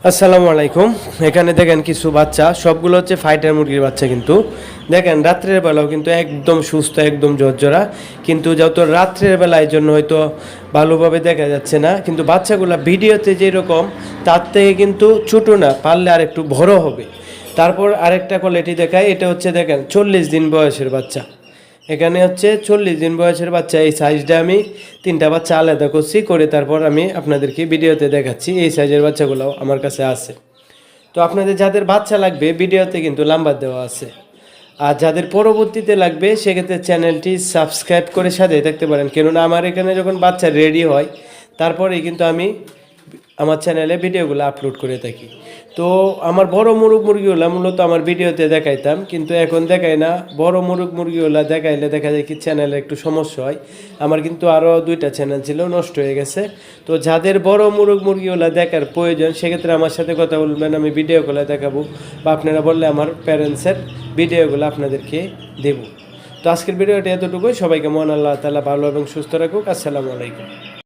আসসালামু আলাইকুম। এখানে দেখেন কিছু বাচ্চা, সবগুলো হচ্ছে ফাইটার মুরগির বাচ্চা। কিন্তু দেখেন রাত্রের বেলাও কিন্তু একদম সুস্থ, একদম ঝরঝরা। কিন্তু যত রাত্রের বেলা এই জন্য হয়তো ভালোভাবে দেখা যাচ্ছে না, কিন্তু বাচ্চাগুলো ভিডিওতে যেরকম তার থেকে কিন্তু ছোটো না, পারলে আর একটু বড় হবে। তারপর আরেকটা কোয়ালিটি দেখায়, এটা হচ্ছে দেখেন 40 দিন বয়সের বাচ্চা। এখানে হচ্ছে 40 দিন বয়সের বাচ্চা। এই সাইজটা আমি 3টা বাচ্চা আলাদা করছি, করে তারপর আমি আপনাদেরকে ভিডিওতে দেখাচ্ছি। এই সাইজের বাচ্চাগুলো আমার কাছে আছে। তো আপনাদের যাদের বাচ্চা লাগবে ভিডিওতে কিন্তু নাম্বার দেওয়া আছে। আর যাদের পরবর্তীতে লাগবে সেক্ষেত্রে চ্যানেলটি সাবস্ক্রাইব করে সাথে থাকতে পারেন, কেননা আমার এখানে যখন বাচ্চা রেডি হয় তারপরেই কিন্তু আমি আমার চ্যানেলে ভিডিওগুলো আপলোড করে থাকি। তো আমার বড় মুরগিগুলো মূলত আমার ভিডিওতে দেখাইতাম, কিন্তু এখন দেখাই না। বড় মুরগিগুলো দেখাইলে দেখা যায় কি চ্যানেলে একটু সমস্যা হয়। আমার কিন্তু আরও 2টা চ্যানেল ছিল, নষ্ট হয়ে গেছে। তো যাদের বড় মুরগিগুলো দেখার প্রয়োজন সেক্ষেত্রে আমার সাথে কথা বলবেন, আমি ভিডিওগুলো দেখাবো, বা আপনারা বললে আমার প্যারেন্টসের ভিডিওগুলো আপনাদেরকে দেব। তো আজকের ভিডিওটা এতটুকুই। সবাইকে মহান আল্লাহ তাআলা ভালো এবং সুস্থ রাখুক। আসসালামু আলাইকুম।